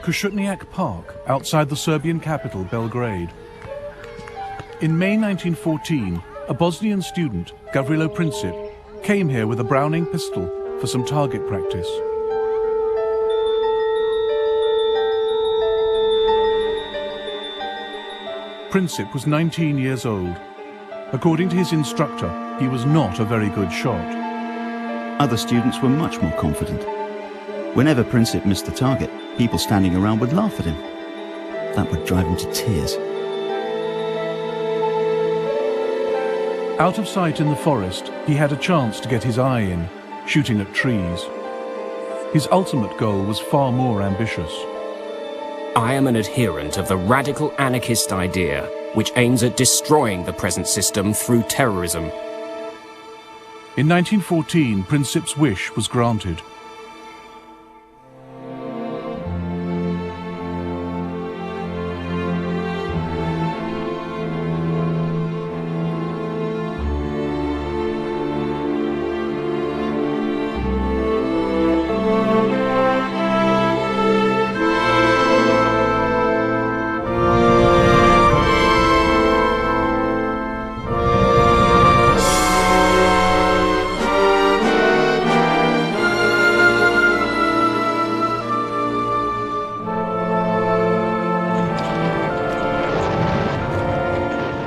Košutnjak Park, outside the Serbian capital, Belgrade. In May 1914, a Bosnian student, Gavrilo Princip, came here with a Browning pistol for some target practice. Princip was 19 years old. According to his instructor, he was not a very good shot. Other students were much more confident. Whenever Princip missed the target, people standing around would laugh at him. That would drive him to tears. Out of sight in the forest, he had a chance to get his eye in, shooting at trees. His ultimate goal was far more ambitious. I am an adherent of the radical anarchist idea, which aims at destroying the present system through terrorism. In 1914, Princip's wish was granted.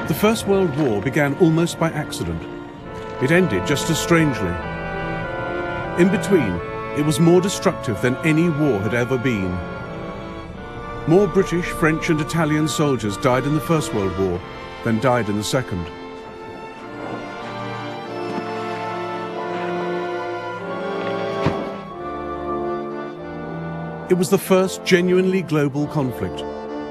The First World War began almost by accident. It ended just as strangely. In between, it was more destructive than any war had ever been. More British, French and Italian soldiers died in the First World War than died in the Second. It was the first genuinely global conflict,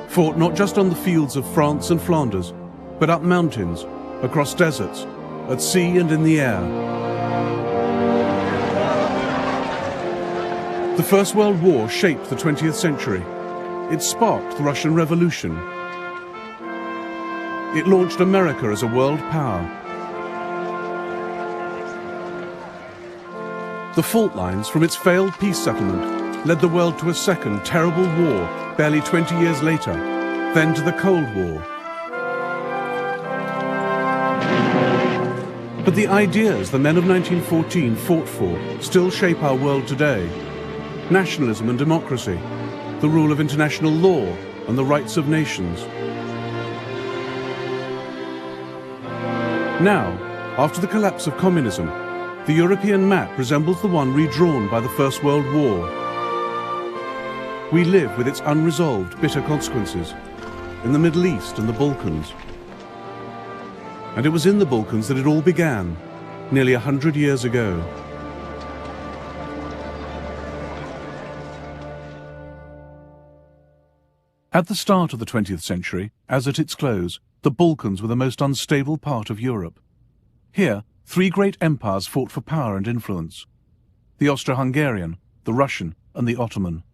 fought not just on the fields of France and Flanders, but up mountains, across deserts, at sea and in the air. The First World War shaped the 20th century. It sparked the Russian Revolution. It launched America as a world power. The fault lines from its failed peace settlement led the world to a second terrible war barely 20 years later, then to the Cold War. But the ideas the men of 1914 fought for still shape our world today. Nationalism and democracy, the rule of international law and the rights of nations. Now, after the collapse of communism, the European map resembles the one redrawn by the First World War. We live with its unresolved, bitter consequences in the Middle East and the Balkans. And it was in the Balkans that it all began, nearly 100 years ago. At the start of the 20th century, as at its close, the Balkans were the most unstable part of Europe. Here, three great empires fought for power and influence: the Austro-Hungarian, the Russian, and the Ottoman.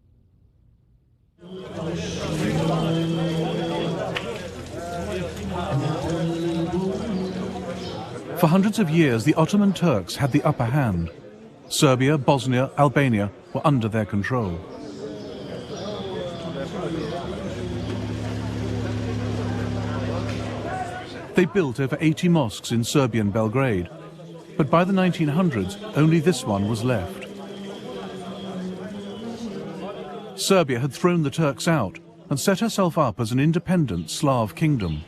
For hundreds of years, the Ottoman Turks had the upper hand. Serbia, Bosnia, Albania were under their control. They built over 80 mosques in Serbian Belgrade, but by the 1900s, only this one was left. Serbia had thrown the Turks out and set herself up as an independent Slav kingdom.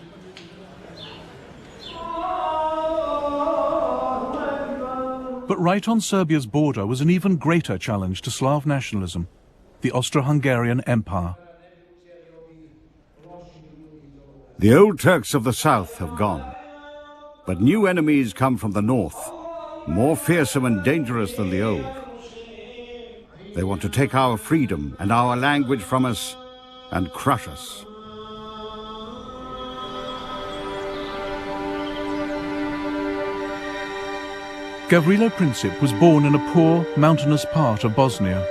But right on Serbia's border was an even greater challenge to Slav nationalism: the Austro-Hungarian Empire. The old Turks of the south have gone, but new enemies come from the north, more fearsome and dangerous than the old. They want to take our freedom and our language from us and crush us. Gavrilo Princip was born in a poor, mountainous part of Bosnia.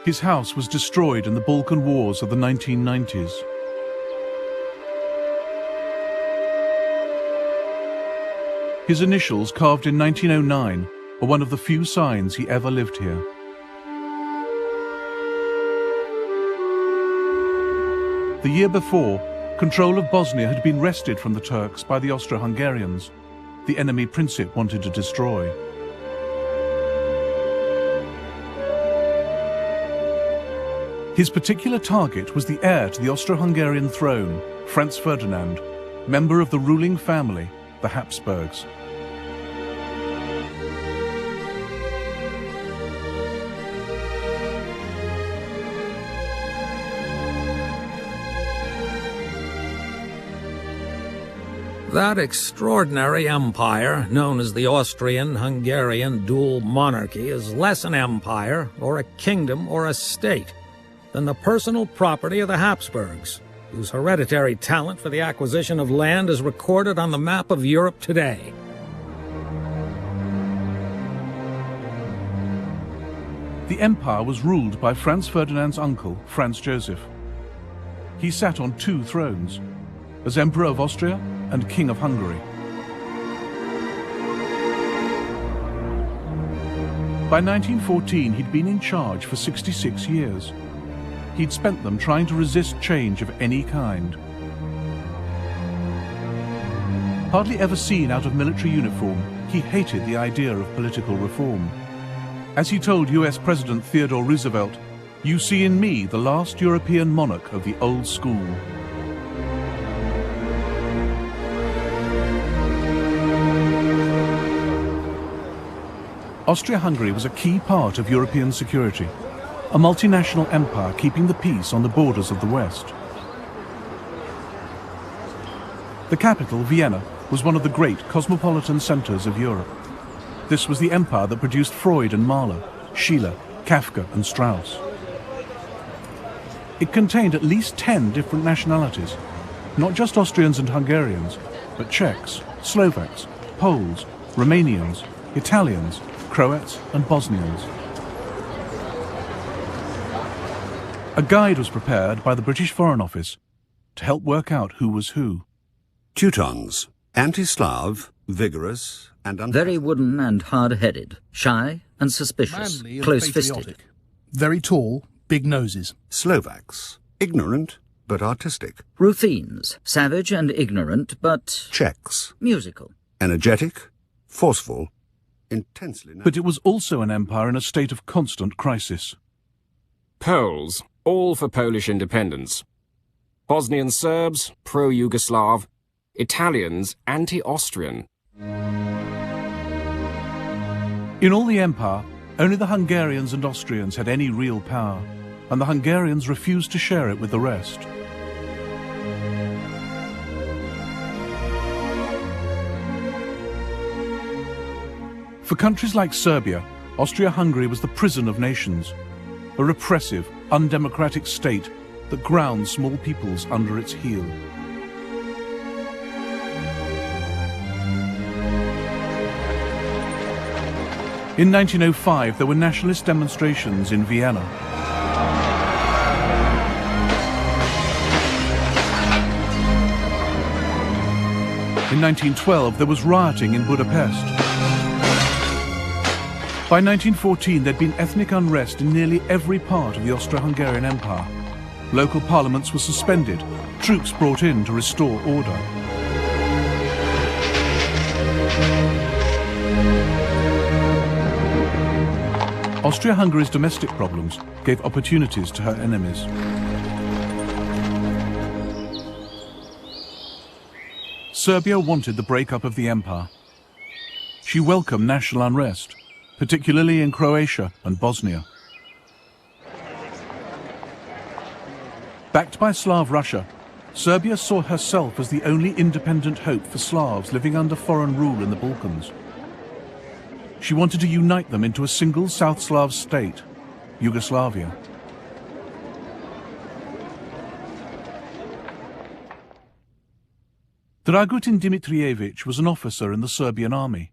His house was destroyed in the Balkan Wars of the 1990s. His initials, carved in 1909, are one of the few signs he ever lived here. The year before, control of Bosnia had been wrested from the Turks by the Austro-Hungarians, the enemy Princip wanted to destroy. His particular target was the heir to the Austro-Hungarian throne, Franz Ferdinand, member of the ruling family, the Habsburgs. That extraordinary empire, known as the Austrian-Hungarian dual monarchy, is less an empire, or a kingdom, or a state, than the personal property of the Habsburgs, whose hereditary talent for the acquisition of land is recorded on the map of Europe today. The empire was ruled by Franz Ferdinand's uncle, Franz Joseph. He sat on two thrones, as Emperor of Austria and King of Hungary. By 1914, he'd been in charge for 66 years. He'd spent them trying to resist change of any kind. Hardly ever seen out of military uniform, he hated the idea of political reform. As he told US President Theodore Roosevelt, "You see in me the last European monarch of the old school." Austria-Hungary was a key part of European security, a multinational empire keeping the peace on the borders of the West. The capital, Vienna, was one of the great cosmopolitan centers of Europe. This was the empire that produced Freud and Mahler, Schiller, Kafka and Strauss. It contained at least 10 different nationalities, not just Austrians and Hungarians, but Czechs, Slovaks, Poles, Romanians, Italians, Croats and Bosnians. A guide was prepared by the British Foreign Office to help work out who was who. Teutons, anti-Slav, vigorous and very wooden and hard-headed, shy and suspicious, manly and close-fisted. patriotic. Very tall, big noses. Slovaks, ignorant but artistic. Ruthenes, savage and ignorant, but Czechs, musical. energetic, forceful, intensely... But it was also an empire in a state of constant crisis. Poles, all for Polish independence. Bosnian Serbs, pro-Yugoslav. Italians, anti-Austrian. In all the empire, only the Hungarians and Austrians had any real power, and the Hungarians refused to share it with the rest. For countries like Serbia, Austria-Hungary was the prison of nations, a repressive, undemocratic state that ground small peoples under its heel. In 1905, there were nationalist demonstrations in Vienna. In 1912, there was rioting in Budapest. By 1914, there'd been ethnic unrest in nearly every part of the Austro-Hungarian Empire. Local parliaments were suspended, troops brought in to restore order. Austria-Hungary's domestic problems gave opportunities to her enemies. Serbia wanted the breakup of the empire. She welcomed national unrest, particularly in Croatia and Bosnia. Backed by Slav Russia, Serbia saw herself as the only independent hope for Slavs living under foreign rule in the Balkans. She wanted to unite them into a single South Slav state, Yugoslavia. Dragutin Dimitrievich was an officer in the Serbian army.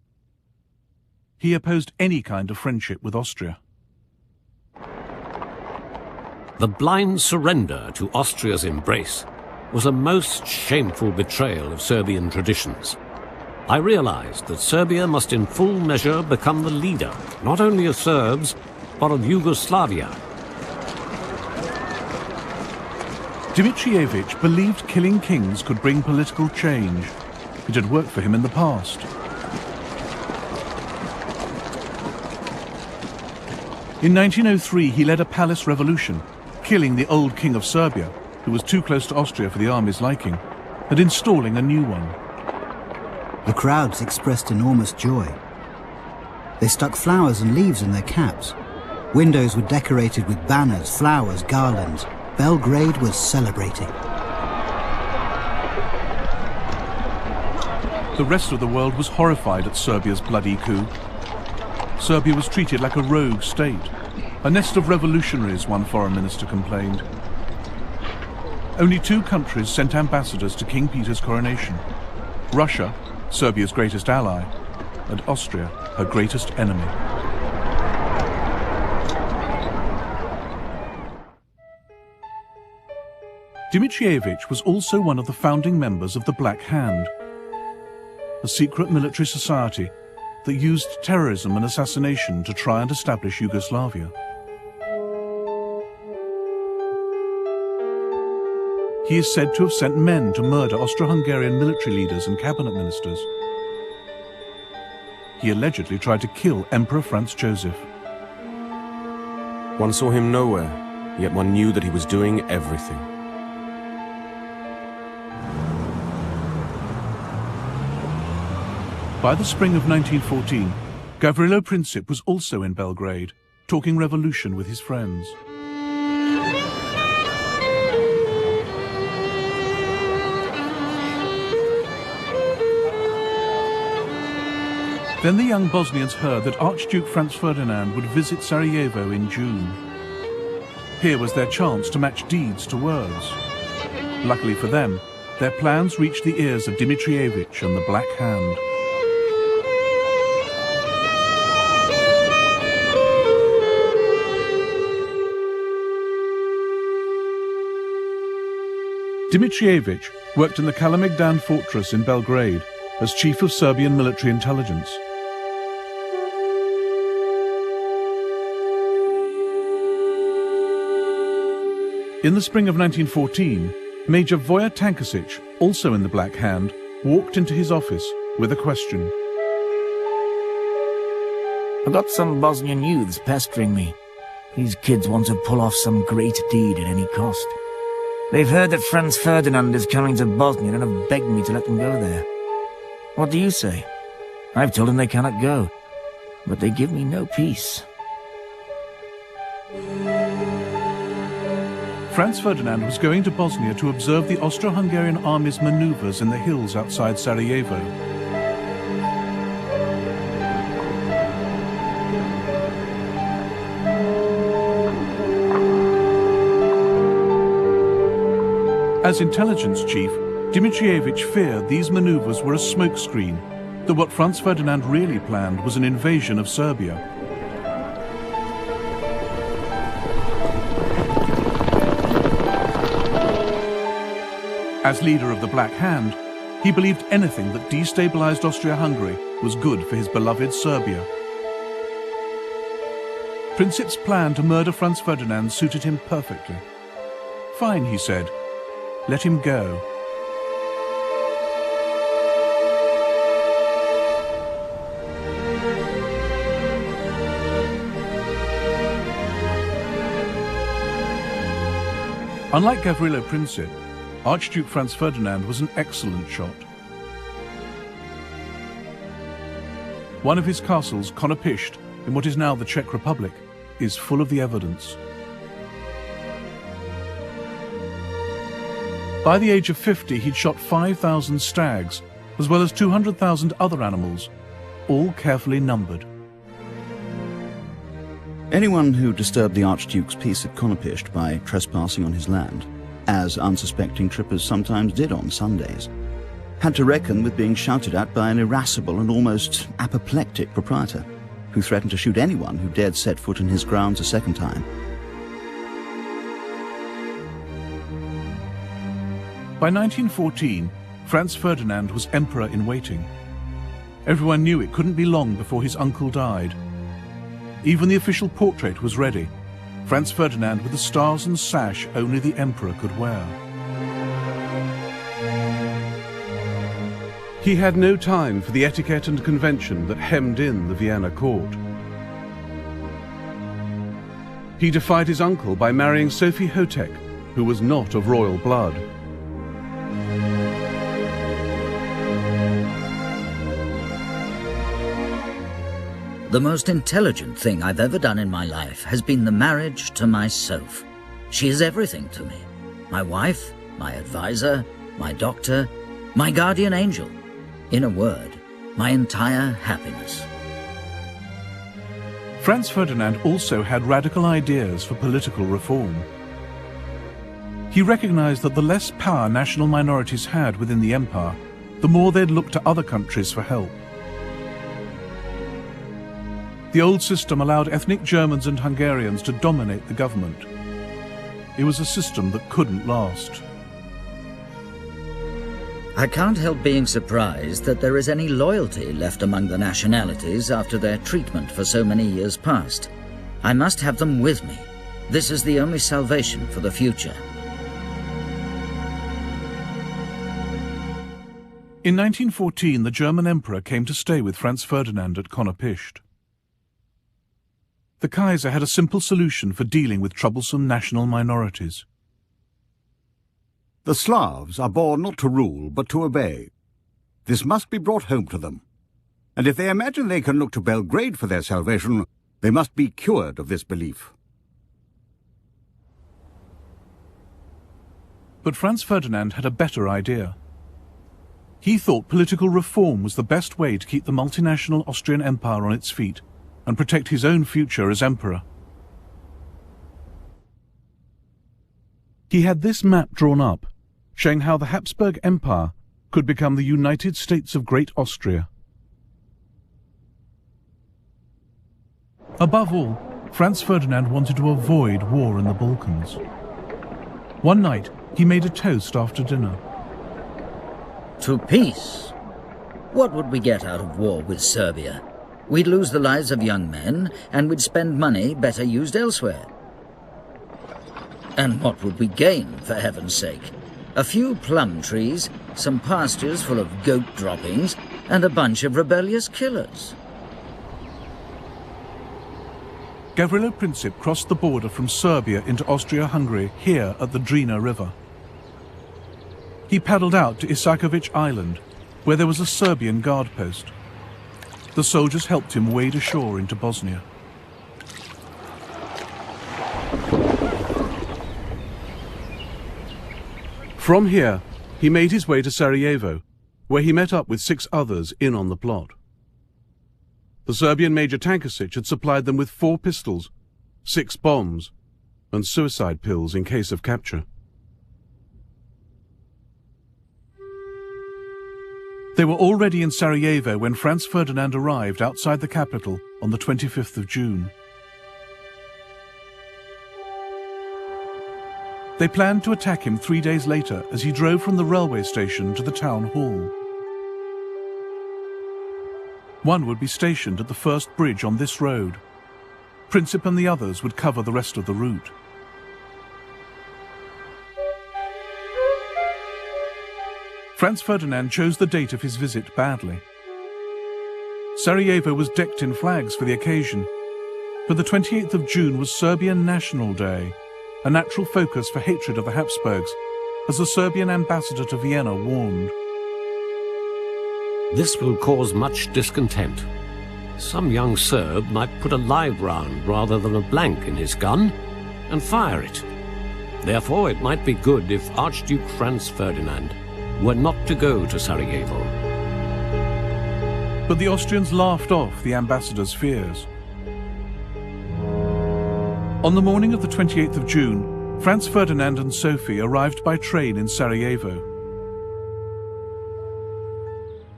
He opposed any kind of friendship with Austria. The blind surrender to Austria's embrace was a most shameful betrayal of Serbian traditions. I realized that Serbia must in full measure become the leader, not only of Serbs, but of Yugoslavia. Dimitrievich believed killing kings could bring political change. It had worked for him in the past. In 1903, he led a palace revolution, killing the old king of Serbia, who was too close to Austria for the army's liking, and installing a new one. The crowds expressed enormous joy. They stuck flowers and leaves in their caps. Windows were decorated with banners, flowers, garlands. Belgrade was celebrating. The rest of the world was horrified at Serbia's bloody coup. Serbia was treated like a rogue state, a nest of revolutionaries, one foreign minister complained. Only 2 countries sent ambassadors to King Peter's coronation: Russia, Serbia's greatest ally, and Austria, her greatest enemy. Dimitrievich was also one of the founding members of the Black Hand, a secret military society that used terrorism and assassination to try and establish Yugoslavia. He is said to have sent men to murder Austro-Hungarian military leaders and cabinet ministers. He allegedly tried to kill Emperor Franz Joseph. One saw him nowhere, yet one knew that he was doing everything. By the spring of 1914, Gavrilo Princip was also in Belgrade, talking revolution with his friends. Then the young Bosnians heard that Archduke Franz Ferdinand would visit Sarajevo in June. Here was their chance to match deeds to words. Luckily for them, their plans reached the ears of Dimitrievich and the Black Hand. Dimitrievich worked in the Kalemegdan fortress in Belgrade as chief of Serbian military intelligence. In the spring of 1914, Major Voja Tankasic, also in the Black Hand, walked into his office with a question. I've got some Bosnian youths pestering me. These kids want to pull off some great deed at any cost. They've heard that Franz Ferdinand is coming to Bosnia and have begged me to let them go there. What do you say? I've told them they cannot go, but they give me no peace. Franz Ferdinand was going to Bosnia to observe the Austro-Hungarian army's maneuvers in the hills outside Sarajevo. As intelligence chief, Dimitrievich feared these maneuvers were a smokescreen, that what Franz Ferdinand really planned was an invasion of Serbia. As leader of the Black Hand, he believed anything that destabilized Austria-Hungary was good for his beloved Serbia. Princip's plan to murder Franz Ferdinand suited him perfectly. Fine, he said. Let him go. Unlike Gavrilo Princip, Archduke Franz Ferdinand was an excellent shot. One of his castles, Konopishte, in what is now the Czech Republic, is full of the evidence. By the age of 50, he'd shot 5,000 stags, as well as 200,000 other animals, all carefully numbered. Anyone who disturbed the Archduke's peace at Konopishte by trespassing on his land, as unsuspecting trippers sometimes did on Sundays, had to reckon with being shouted at by an irascible and almost apoplectic proprietor, who threatened to shoot anyone who dared set foot in his grounds a second time. By 1914, Franz Ferdinand was emperor in waiting. Everyone knew it couldn't be long before his uncle died. Even the official portrait was ready, Franz Ferdinand with the stars and sash only the emperor could wear. He had no time for the etiquette and convention that hemmed in the Vienna court. He defied his uncle by marrying Sophie Hotek, who was not of royal blood. The most intelligent thing I've ever done in my life has been the marriage to my Soph. She is everything to me. My wife, my advisor, my doctor, my guardian angel. In a word, my entire happiness. Franz Ferdinand also had radical ideas for political reform. He recognized that the less power national minorities had within the empire, the more they'd look to other countries for help. The old system allowed ethnic Germans and Hungarians to dominate the government. It was a system that couldn't last. I can't help being surprised that there is any loyalty left among the nationalities after their treatment for so many years past. I must have them with me. This is the only salvation for the future. In 1914, the German emperor came to stay with Franz Ferdinand at Konopishcht. The Kaiser had a simple solution for dealing with troublesome national minorities. The Slavs are born not to rule, but to obey. This must be brought home to them. And if they imagine they can look to Belgrade for their salvation, they must be cured of this belief. But Franz Ferdinand had a better idea. He thought political reform was the best way to keep the multinational Austrian Empire on its feet and protect his own future as emperor. He had this map drawn up, showing how the Habsburg Empire could become the United States of Great Austria. Above all, Franz Ferdinand wanted to avoid war in the Balkans. One night, he made a toast after dinner. To peace. What would we get out of war with Serbia? We'd lose the lives of young men, and we'd spend money better used elsewhere. And what would we gain, for heaven's sake? A few plum trees, some pastures full of goat droppings, and a bunch of rebellious killers. Gavrilo Princip crossed the border from Serbia into Austria-Hungary here at the Drina River. He paddled out to Isakovic Island, where there was a Serbian guard post. The soldiers helped him wade ashore into Bosnia. From here, he made his way to Sarajevo, where he met up with 6 others in on the plot. The Serbian Major Tankasic had supplied them with 4 pistols, 6 bombs, and suicide pills in case of capture. They were already in Sarajevo when Franz Ferdinand arrived outside the capital on the 25th of June. They planned to attack him 3 days later as he drove from the railway station to the town hall. One would be stationed at the first bridge on this road. Princip and the others would cover the rest of the route. Franz Ferdinand chose the date of his visit badly. Sarajevo was decked in flags for the occasion, but the 28th of June was Serbian National Day, a natural focus for hatred of the Habsburgs, as the Serbian ambassador to Vienna warned. This will cause much discontent. Some young Serb might put a live round rather than a blank in his gun and fire it. Therefore, it might be good if Archduke Franz Ferdinand were not to go to Sarajevo. But the Austrians laughed off the ambassador's fears. On the morning of the 28th of June, Franz Ferdinand and Sophie arrived by train in Sarajevo.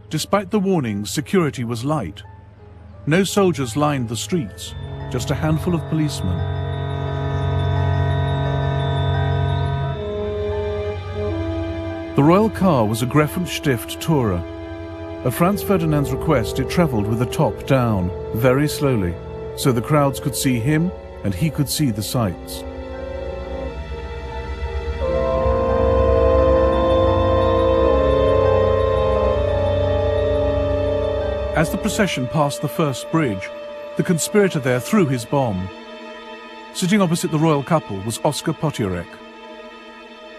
Despite the warnings, security was light. No soldiers lined the streets, just a handful of policemen. The royal car was a Greffenstift Tourer. At Franz Ferdinand's request, it travelled with the top down, very slowly, so the crowds could see him and he could see the sights. As the procession passed the first bridge, the conspirator there threw his bomb. Sitting opposite the royal couple was Oskar Potiorek.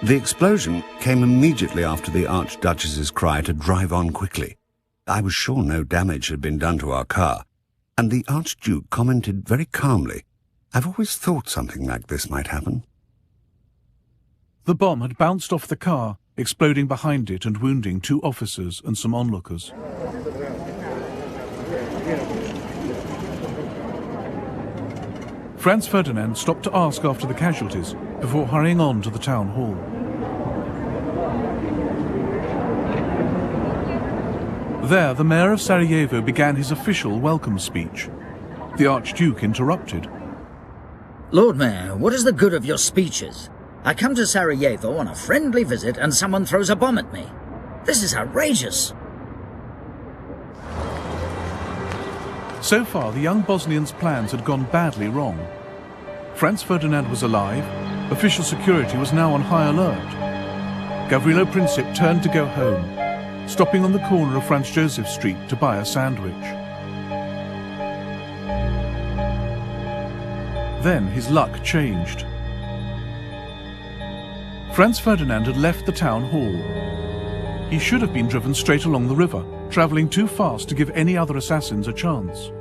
The explosion came immediately after the Archduchess's cry to drive on quickly. I was sure no damage had been done to our car, and the Archduke commented very calmly, "I've always thought something like this might happen." The bomb had bounced off the car, exploding behind it and wounding 2 officers and some onlookers. Franz Ferdinand stopped to ask after the casualties before hurrying on to the town hall. There, the mayor of Sarajevo began his official welcome speech. The Archduke interrupted. Lord Mayor, what is the good of your speeches? I come to Sarajevo on a friendly visit and someone throws a bomb at me. This is outrageous. So far, the young Bosnian's plans had gone badly wrong. Franz Ferdinand was alive, official security was now on high alert. Gavrilo Princip turned to go home, stopping on the corner of Franz Joseph Street to buy a sandwich. Then his luck changed. Franz Ferdinand had left the town hall. He should have been driven straight along the river, travelling too fast to give any other assassins a chance.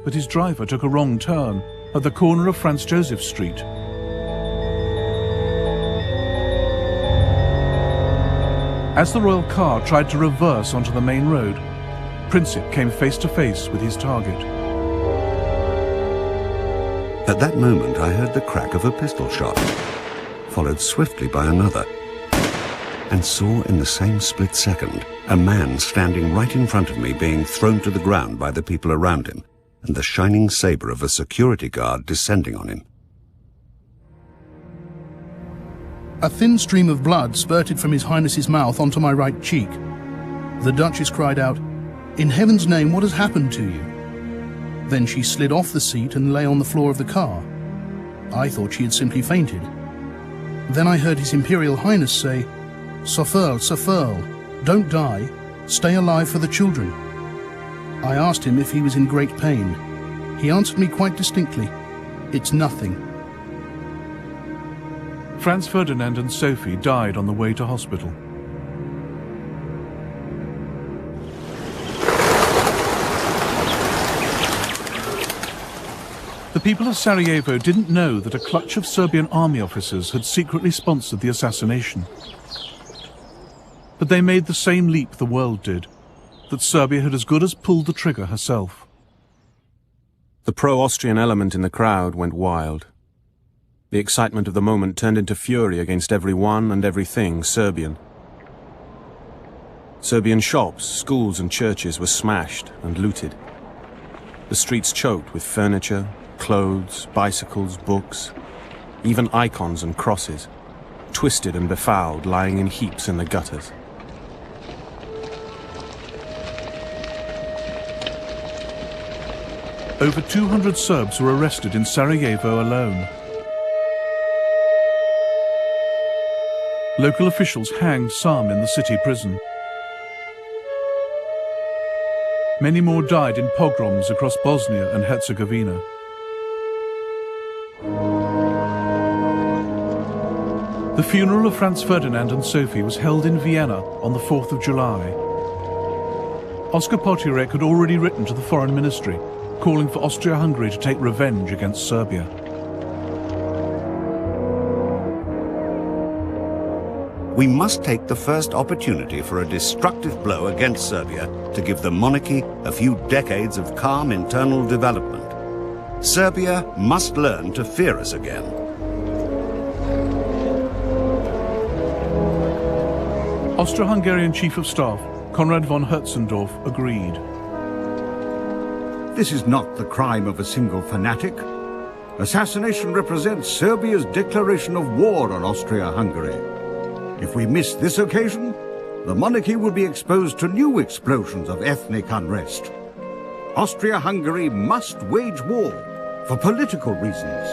But his driver took a wrong turn at the corner of Franz Joseph Street. As the royal car tried to reverse onto the main road, Princip came face to face with his target. At that moment, I heard the crack of a pistol shot, followed swiftly by another, and saw in the same split second a man standing right in front of me being thrown to the ground by the people around him, and the shining sabre of a security guard descending on him. A thin stream of blood spurted from His Highness's mouth onto my right cheek. The Duchess cried out, "In heaven's name, what has happened to you?" Then she slid off the seat and lay on the floor of the car. I thought she had simply fainted. Then I heard His Imperial Highness say, "Sofurl, Sofurl, don't die, stay alive for the children." I asked him if he was in great pain. He answered me quite distinctly, "It's nothing." Franz Ferdinand and Sophie died on the way to hospital. The people of Sarajevo didn't know that a clutch of Serbian army officers had secretly sponsored the assassination. But they made the same leap the world did, that Serbia had as good as pulled the trigger herself. The pro-Austrian element in the crowd went wild. The excitement of the moment turned into fury against everyone and everything Serbian. Serbian shops, schools and churches were smashed and looted. The streets choked with furniture, clothes, bicycles, books, even icons and crosses, twisted and befouled, lying in heaps in the gutters. Over 200 Serbs were arrested in Sarajevo alone. Local officials hanged some in the city prison. Many more died in pogroms across Bosnia and Herzegovina. The funeral of Franz Ferdinand and Sophie was held in Vienna on the 4th of July. Oskar Potiorek had already written to the Foreign Ministry, calling for Austria-Hungary to take revenge against Serbia. We must take the first opportunity for a destructive blow against Serbia to give the monarchy a few decades of calm internal development. Serbia must learn to fear us again. Austro-Hungarian Chief of Staff Konrad von Hertzendorf agreed. This is not the crime of a single fanatic. Assassination represents Serbia's declaration of war on Austria-Hungary. If we miss this occasion, the monarchy would be exposed to new explosions of ethnic unrest. Austria-Hungary must wage war for political reasons.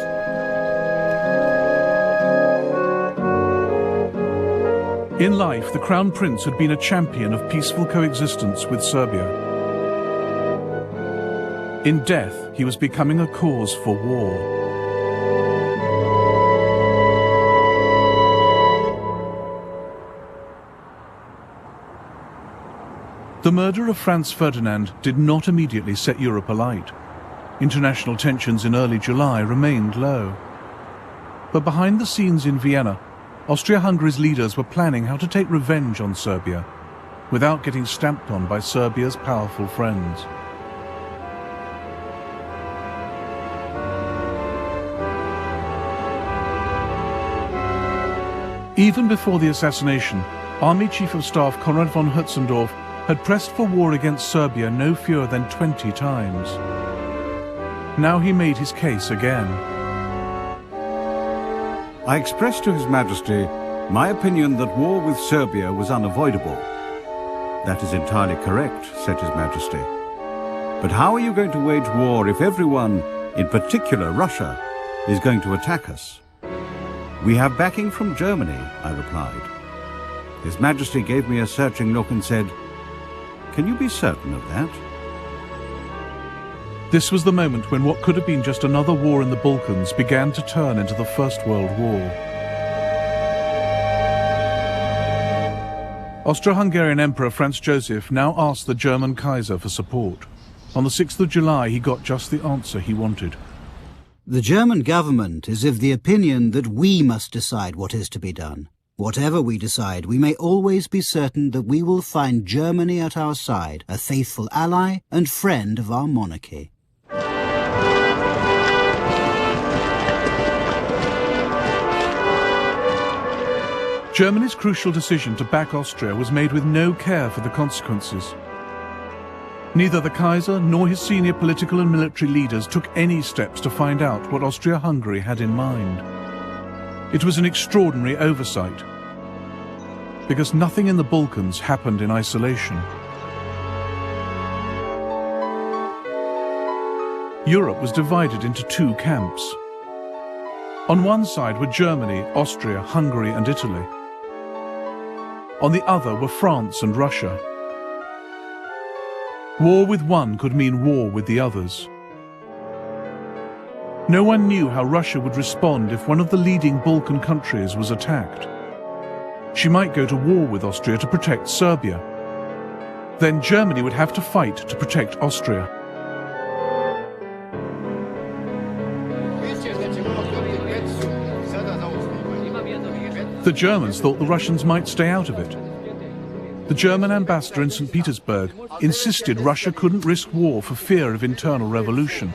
In life, the Crown Prince had been a champion of peaceful coexistence with Serbia. In death, he was becoming a cause for war. The murder of Franz Ferdinand did not immediately set Europe alight. International tensions in early July remained low. But behind the scenes in Vienna, Austria-Hungary's leaders were planning how to take revenge on Serbia without getting stamped on by Serbia's powerful friends. Even before the assassination, Army Chief of Staff Konrad von Hötzendorf had pressed for war against Serbia no fewer than 20 times. Now he made his case again. I expressed to His Majesty my opinion that war with Serbia was unavoidable. That is entirely correct, said His Majesty. But how are you going to wage war if everyone, in particular Russia, is going to attack us? We have backing from Germany, I replied. His Majesty gave me a searching look and said, "Can you be certain of that?" This was the moment when what could have been just another war in the Balkans began to turn into the First World War. Austro-Hungarian Emperor Franz Joseph now asked the German Kaiser for support. On the 6th of July, he got just the answer he wanted. The German government is of the opinion that we must decide what is to be done. Whatever we decide, we may always be certain that we will find Germany at our side, a faithful ally and friend of our monarchy. Germany's crucial decision to back Austria was made with no care for the consequences. Neither the Kaiser nor his senior political and military leaders took any steps to find out what Austria-Hungary had in mind. It was an extraordinary oversight, because nothing in the Balkans happened in isolation. Europe was divided into two camps. On one side were Germany, Austria, Hungary and Italy. On the other were France and Russia. War with one could mean war with the others. No one knew how Russia would respond if one of the leading Balkan countries was attacked. She might go to war with Austria to protect Serbia. Then Germany would have to fight to protect Austria. The Germans thought the Russians might stay out of it. The German ambassador in St. Petersburg insisted Russia couldn't risk war for fear of internal revolution.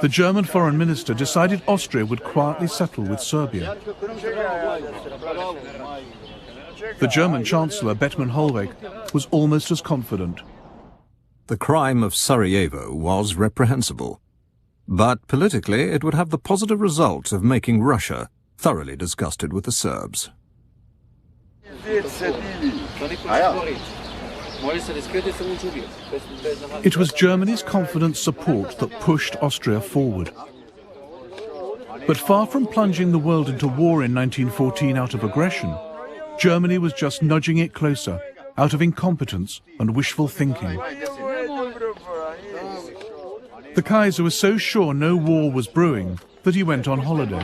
The German foreign minister decided Austria would quietly settle with Serbia. The German chancellor, Bethmann Hollweg, was almost as confident. The crime of Sarajevo was reprehensible, but politically it would have the positive result of making Russia thoroughly disgusted with the Serbs. It was Germany's confident support that pushed Austria forward. But far from plunging the world into war in 1914 out of aggression, Germany was just nudging it closer out of incompetence and wishful thinking. The Kaiser was so sure no war was brewing that he went on holiday.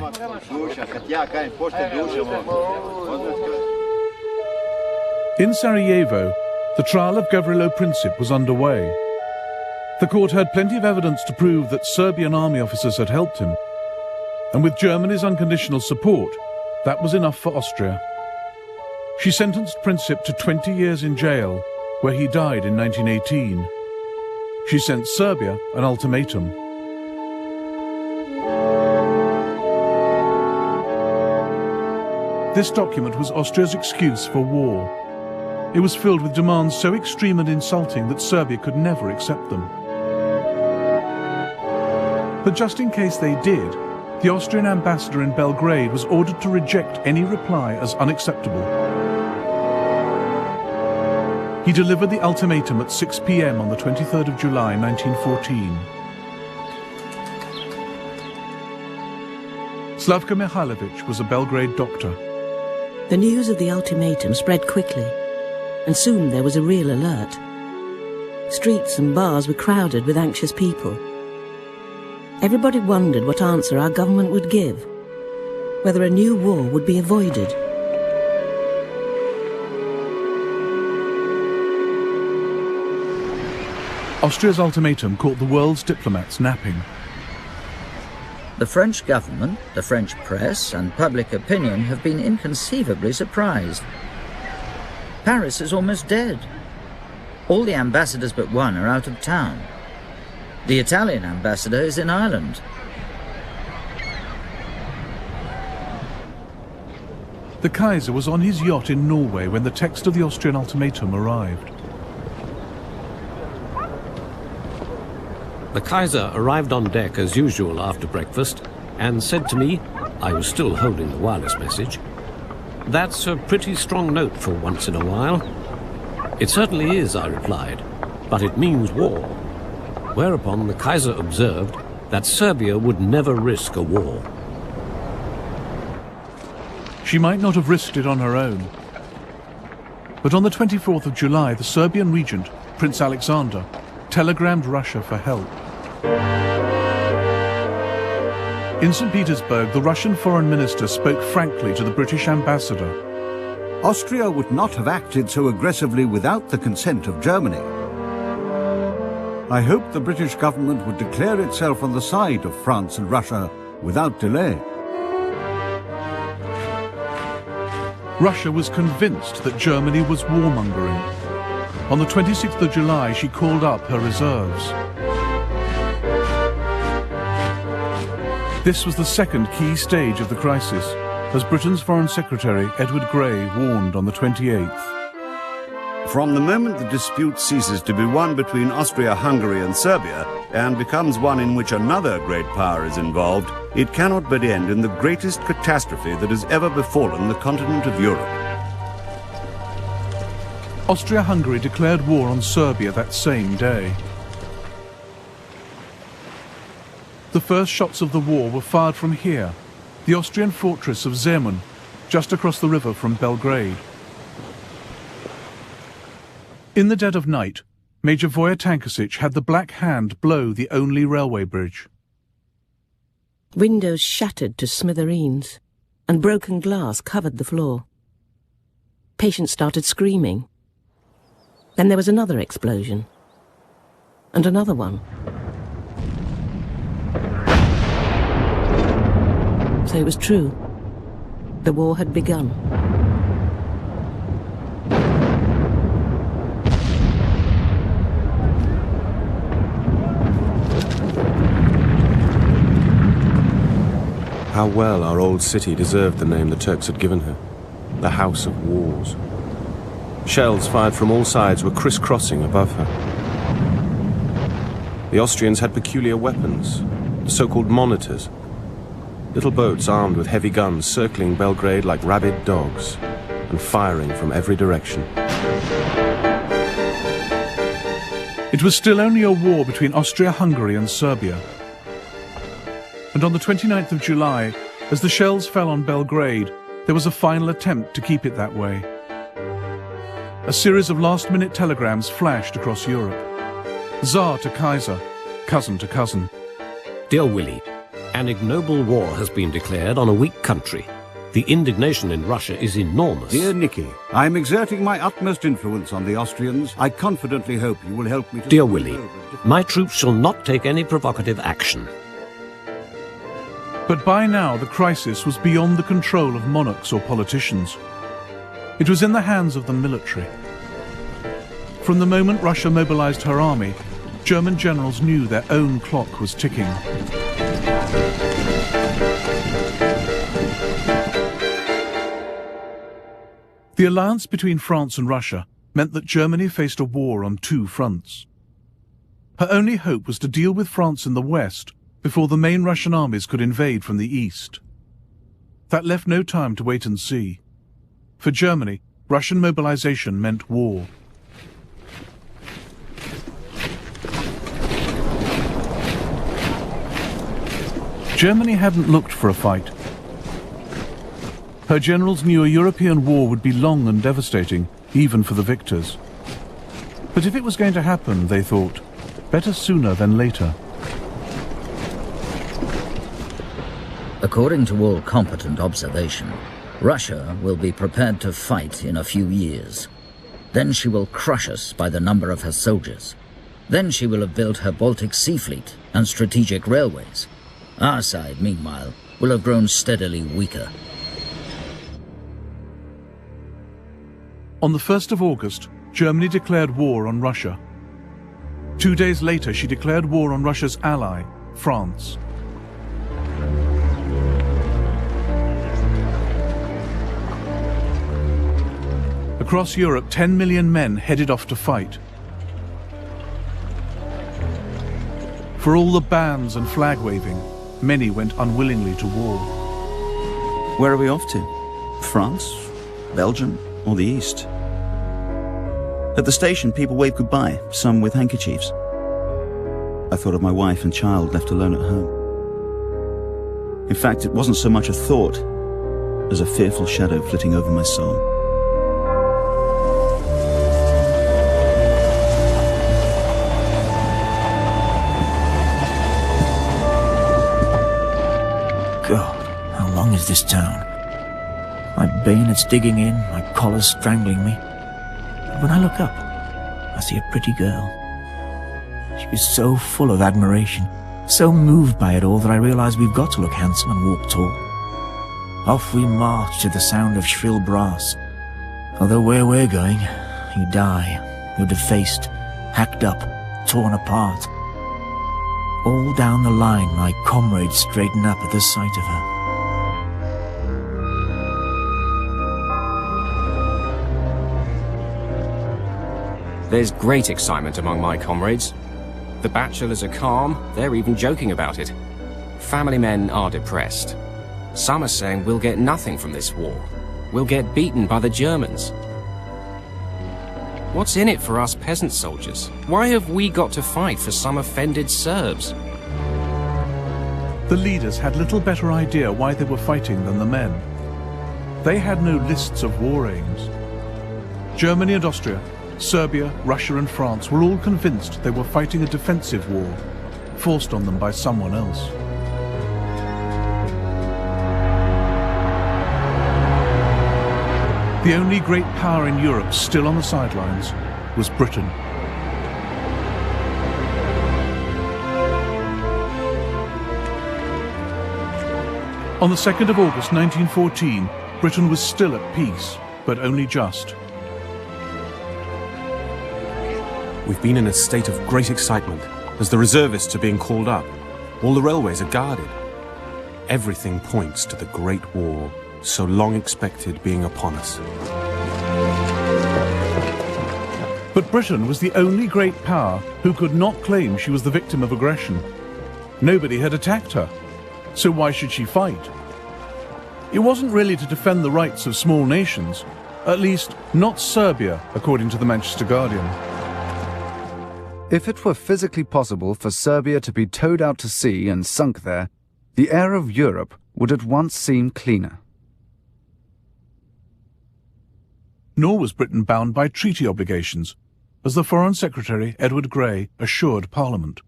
In Sarajevo, the trial of Gavrilo Princip was underway. The court had plenty of evidence to prove that Serbian army officers had helped him, and with Germany's unconditional support, that was enough for Austria. She sentenced Princip to 20 years in jail, where he died in 1918. She sent Serbia an ultimatum. This document was Austria's excuse for war. It was filled with demands so extreme and insulting that Serbia could never accept them. But just in case they did, the Austrian ambassador in Belgrade was ordered to reject any reply as unacceptable. He delivered the ultimatum at 6 p.m. on the 23rd of July 1914. Slavka Mihailovich was a Belgrade doctor. The news of the ultimatum spread quickly, and soon there was a real alert. Streets and bars were crowded with anxious people. Everybody wondered what answer our government would give, whether a new war would be avoided. Austria's ultimatum caught the world's diplomats napping. The French government, the French press, and public opinion have been inconceivably surprised. Paris is almost dead. All the ambassadors but one are out of town. The Italian ambassador is in Ireland. The Kaiser was on his yacht in Norway when the text of the Austrian ultimatum arrived. The Kaiser arrived on deck as usual after breakfast and said to me, I was still holding the wireless message, "That's a pretty strong note for once in a while." "It certainly is," I replied, "but it means war." Whereupon the Kaiser observed that Serbia would never risk a war. She might not have risked it on her own. But on the 24th of July, the Serbian regent, Prince Alexander, telegrammed Russia for help. In St. Petersburg, the Russian foreign minister spoke frankly to the British ambassador. Austria would not have acted so aggressively without the consent of Germany. I hope the British government would declare itself on the side of France and Russia without delay. Russia was convinced that Germany was warmongering. On the 26th of July, she called up her reserves. This was the second key stage of the crisis, as Britain's Foreign Secretary Edward Grey warned on the 28th. From the moment the dispute ceases to be one between Austria-Hungary and Serbia and becomes one in which another great power is involved, it cannot but end in the greatest catastrophe that has ever befallen the continent of Europe. Austria-Hungary declared war on Serbia that same day. The first shots of the war were fired from here, the Austrian fortress of Zemun, just across the river from Belgrade. In the dead of night, Major Voja Tankasic had the Black Hand blow the only railway bridge. Windows shattered to smithereens, and broken glass covered the floor. Patients started screaming. Then there was another explosion, and another one. So it was true. The war had begun. How well our old city deserved the name the Turks had given her, the House of Wars. Shells fired from all sides were crisscrossing above her. The Austrians had peculiar weapons, the so-called monitors, little boats armed with heavy guns circling Belgrade like rabid dogs and firing from every direction. It was still only a war between Austria-Hungary and Serbia. And on the 29th of July, as the shells fell on Belgrade, there was a final attempt to keep it that way. A series of last-minute telegrams flashed across Europe. Tsar to Kaiser, cousin to cousin. Dear Willie, an ignoble war has been declared on a weak country. The indignation in Russia is enormous. Dear Nicky, I am exerting my utmost influence on the Austrians. I confidently hope you will help me to... Dear Willie, my troops shall not take any provocative action. But by now the crisis was beyond the control of monarchs or politicians. It was in the hands of the military. From the moment Russia mobilized her army, German generals knew their own clock was ticking. The alliance between France and Russia meant that Germany faced a war on two fronts. Her only hope was to deal with France in the west before the main Russian armies could invade from the east. That left no time to wait and see. For Germany, Russian mobilization meant war. Germany hadn't looked for a fight. Her generals knew a European war would be long and devastating, even for the victors. But if it was going to happen, they thought, better sooner than later. According to all competent observation, Russia will be prepared to fight in a few years. Then she will crush us by the number of her soldiers. Then she will have built her Baltic Sea Fleet and strategic railways. Our side, meanwhile, will have grown steadily weaker. On the 1st of August, Germany declared war on Russia. 2 days later, she declared war on Russia's ally, France. Across Europe, 10 million men headed off to fight. For all the bans and flag waving, many went unwillingly to war. Where are we off to? France? Belgium? Or the East? At the station, people waved goodbye, some with handkerchiefs. I thought of my wife and child left alone at home. In fact, it wasn't so much a thought as a fearful shadow flitting over my soul. God, how long is this town? My bayonets digging in, my collar strangling me. But when I look up, I see a pretty girl. She was so full of admiration, so moved by it all that I realized we've got to look handsome and walk tall. Off we march to the sound of shrill brass. Although where we're going, you die, you're defaced, hacked up, torn apart. All down the line, my comrades straighten up at the sight of her. There's great excitement among my comrades. The bachelors are calm, they're even joking about it. Family men are depressed. Some are saying we'll get nothing from this war. We'll get beaten by the Germans. What's in it for us peasant soldiers? Why have we got to fight for some offended Serbs? The leaders had little better idea why they were fighting than the men. They had no lists of war aims. Germany and Austria, Serbia, Russia and France were all convinced they were fighting a defensive war, forced on them by someone else. The only great power in Europe still on the sidelines was Britain. On the 2nd of August 1914, Britain was still at peace, but only just. We've been in a state of great excitement, as the reservists are being called up. All the railways are guarded. Everything points to the Great War, so long expected, being upon us. But Britain was the only great power who could not claim she was the victim of aggression. Nobody had attacked her, so why should she fight? It wasn't really to defend the rights of small nations, at least not Serbia, according to the Manchester Guardian. If it were physically possible for Serbia to be towed out to sea and sunk there, the air of Europe would at once seem cleaner. Nor was Britain bound by treaty obligations, as the Foreign Secretary Edward Grey assured Parliament.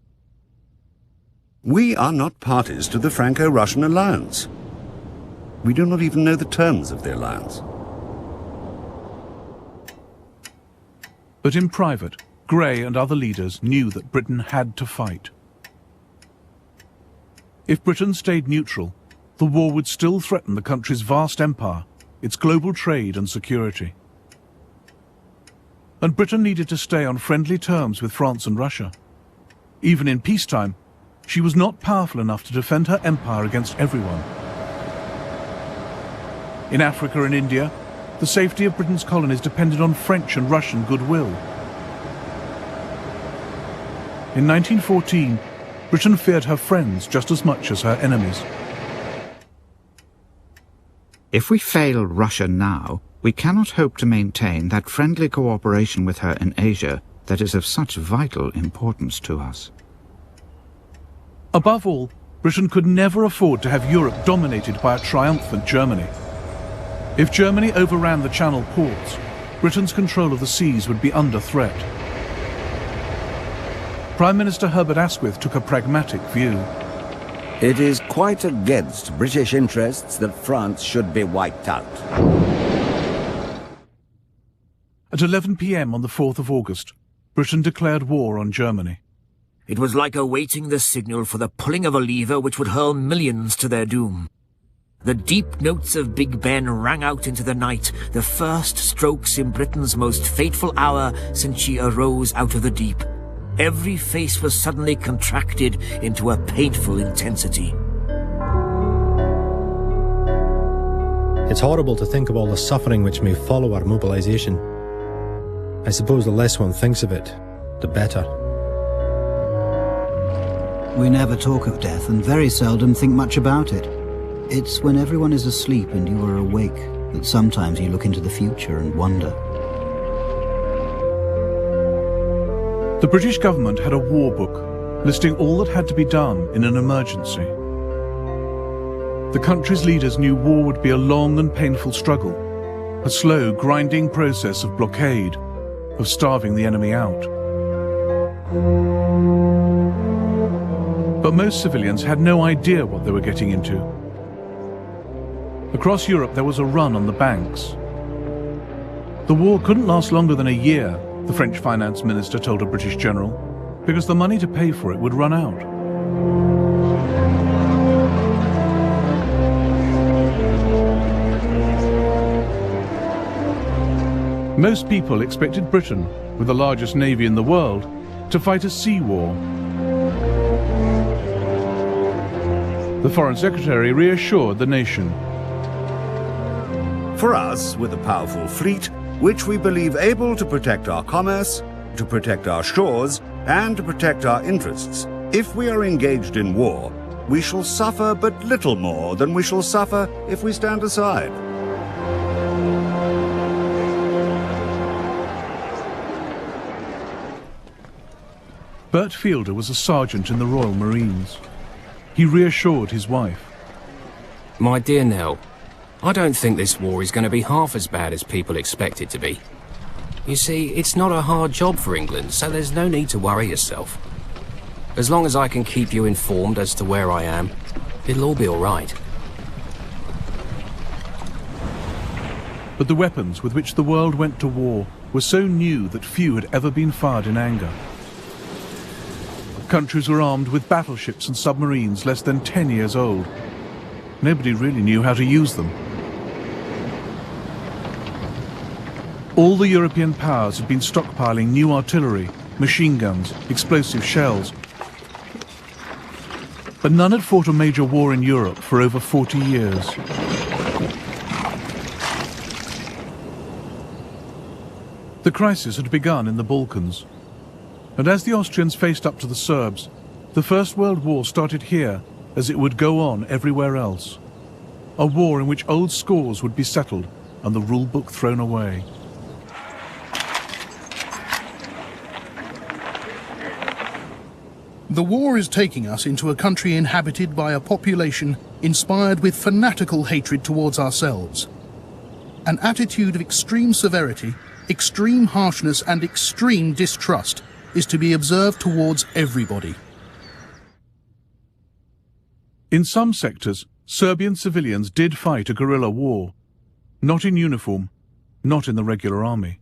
We are not parties to the Franco-Russian alliance. We do not even know the terms of the alliance. But in private, Grey and other leaders knew that Britain had to fight. If Britain stayed neutral, the war would still threaten the country's vast empire, its global trade and security. And Britain needed to stay on friendly terms with France and Russia. Even in peacetime, she was not powerful enough to defend her empire against everyone. In Africa and India, the safety of Britain's colonies depended on French and Russian goodwill. In 1914, Britain feared her friends just as much as her enemies. If we fail Russia now, we cannot hope to maintain that friendly cooperation with her in Asia that is of such vital importance to us. Above all, Britain could never afford to have Europe dominated by a triumphant Germany. If Germany overran the Channel ports, Britain's control of the seas would be under threat. Prime Minister Herbert Asquith took a pragmatic view. It is quite against British interests that France should be wiped out. At 11 p.m. on the 4th of August, Britain declared war on Germany. It was like awaiting the signal for the pulling of a lever which would hurl millions to their doom. The deep notes of Big Ben rang out into the night, the first strokes in Britain's most fateful hour since she arose out of the deep. Every face was suddenly contracted into a painful intensity. It's horrible to think of all the suffering which may follow our mobilization. I suppose the less one thinks of it, the better. We never talk of death and very seldom think much about it. It's when everyone is asleep and you are awake that sometimes you look into the future and wonder. The British government had a war book listing all that had to be done in an emergency. The country's leaders knew war would be a long and painful struggle, a slow, grinding process of blockade, of starving the enemy out. But most civilians had no idea what they were getting into. Across Europe there was a run on the banks. The war couldn't last longer than a year, the French finance minister told a British general, because the money to pay for it would run out. Most people expected Britain, with the largest navy in the world, to fight a sea war. The Foreign Secretary reassured the nation. For us, with a powerful fleet, which we believe able to protect our commerce, to protect our shores, and to protect our interests, if we are engaged in war, we shall suffer but little more than we shall suffer if we stand aside. Bert Fielder was a sergeant in the Royal Marines. He reassured his wife. My dear Nell, I don't think this war is going to be half as bad as people expect it to be. You see, it's not a hard job for England, so there's no need to worry yourself. As long as I can keep you informed as to where I am, it'll all be all right. But the weapons with which the world went to war were so new that few had ever been fired in anger. Countries were armed with battleships and submarines less than 10 years old. Nobody really knew how to use them. All the European powers had been stockpiling new artillery, machine guns, explosive shells. But none had fought a major war in Europe for over 40 years. The crisis had begun in the Balkans. And as the Austrians faced up to the Serbs, the First World War started here as it would go on everywhere else. A war in which old scores would be settled and the rule book thrown away. The war is taking us into a country inhabited by a population inspired with fanatical hatred towards ourselves. An attitude of extreme severity, extreme harshness and extreme distrust is to be observed towards everybody. In some sectors, Serbian civilians did fight a guerrilla war, not in uniform, not in the regular army.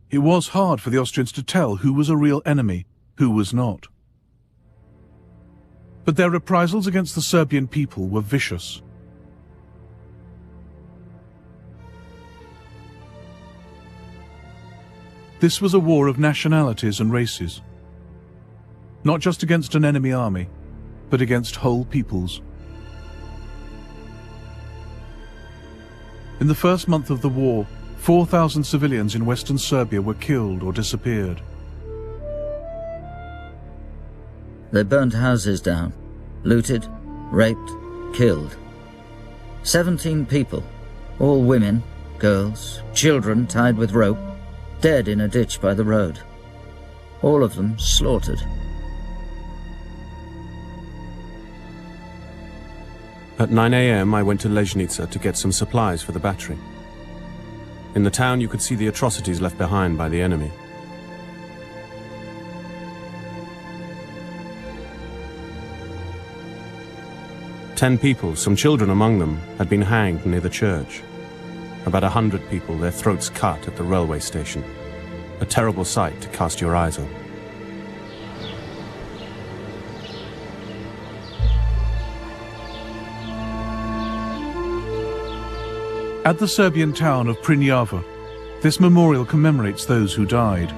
It was hard for the Austrians to tell who was a real enemy, who was not. But their reprisals against the Serbian people were vicious. This was a war of nationalities and races, not just against an enemy army, but against whole peoples. In the first month of the war, 4,000 civilians in western Serbia were killed or disappeared. They burnt houses down, looted, raped, killed. 17 people, all women, girls, children tied with rope, dead in a ditch by the road. All of them slaughtered. At 9 a.m. I went to Leznica to get some supplies for the battery. In the town you could see the atrocities left behind by the enemy. Ten people, some children among them, had been hanged near the church. About 100 people, their throats cut at the railway station. A terrible sight to cast your eyes on. At the Serbian town of Primeira, this memorial commemorates those who died.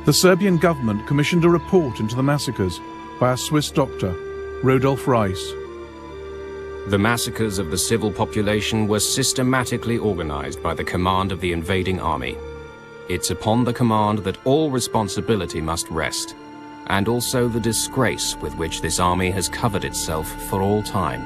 The Serbian government commissioned a report into the massacres by a Swiss doctor, Rodolph Reiss. The massacres of the civil population were systematically organized by the command of the invading army. It's upon the command that all responsibility must rest, and also the disgrace with which this army has covered itself for all time.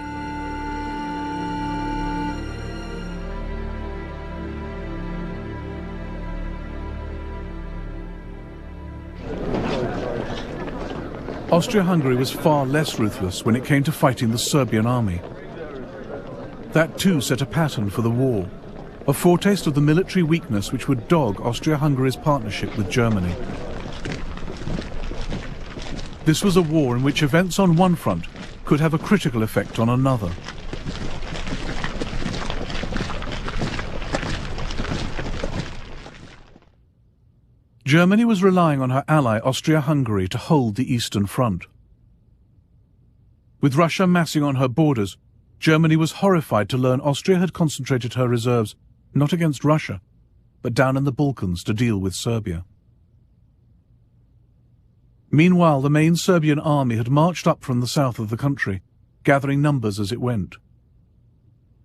Austria-Hungary was far less ruthless when it came to fighting the Serbian army. That too set a pattern for the war, a foretaste of the military weakness which would dog Austria-Hungary's partnership with Germany. This was a war in which events on one front could have a critical effect on another. Germany was relying on her ally Austria-Hungary to hold the Eastern Front. With Russia massing on her borders, Germany was horrified to learn Austria had concentrated her reserves not against Russia, but down in the Balkans to deal with Serbia. Meanwhile, the main Serbian army had marched up from the south of the country, gathering numbers as it went.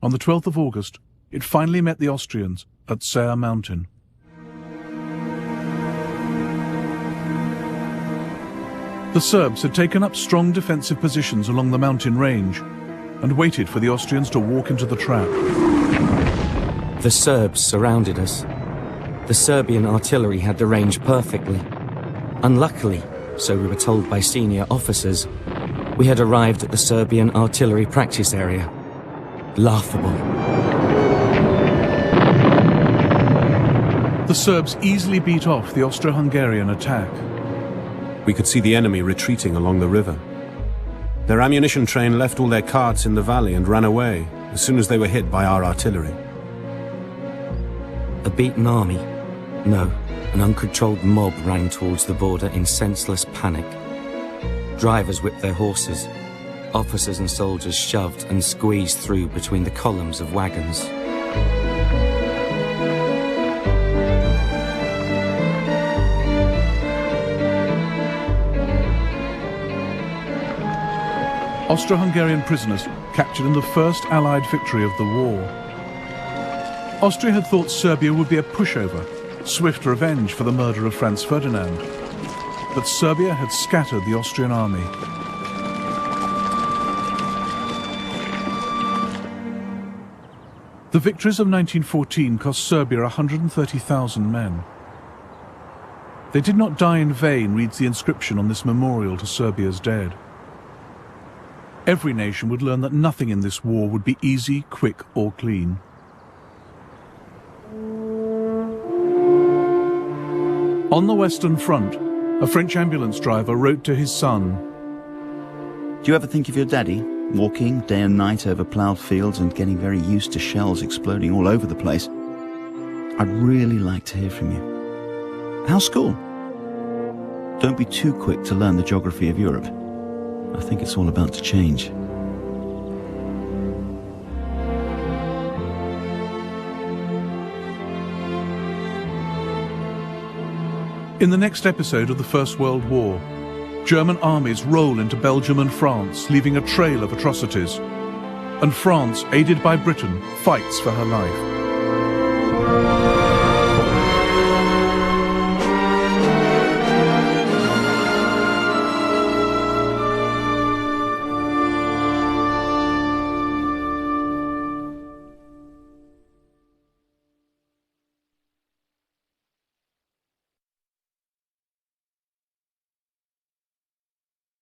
On the 12th of August, it finally met the Austrians at Ser Mountain. The Serbs had taken up strong defensive positions along the mountain range and waited for the Austrians to walk into the trap. The Serbs surrounded us. The Serbian artillery had the range perfectly. Unluckily, so we were told by senior officers, we had arrived at the Serbian artillery practice area. Laughable. The Serbs easily beat off the Austro-Hungarian attack. We could see the enemy retreating along the river. Their ammunition train left all their carts in the valley and ran away as soon as they were hit by our artillery. A beaten army? No, an uncontrolled mob ran towards the border in senseless panic. Drivers whipped their horses. Officers and soldiers shoved and squeezed through between the columns of wagons. Austro-Hungarian prisoners captured in the first Allied victory of the war. Austria had thought Serbia would be a pushover, swift revenge for the murder of Franz Ferdinand. But Serbia had scattered the Austrian army. The victories of 1914 cost Serbia 130,000 men. They did not die in vain, reads the inscription on this memorial to Serbia's dead. Every nation would learn that nothing in this war would be easy, quick, or clean. On the Western Front, a French ambulance driver wrote to his son, "Do you ever think of your daddy, walking day and night over ploughed fields and getting very used to shells exploding all over the place? I'd really like to hear from you. How's school? Don't be too quick to learn the geography of Europe. I think it's all about to change." In the next episode of the First World War, German armies roll into Belgium and France, leaving a trail of atrocities. And France, aided by Britain, fights for her life.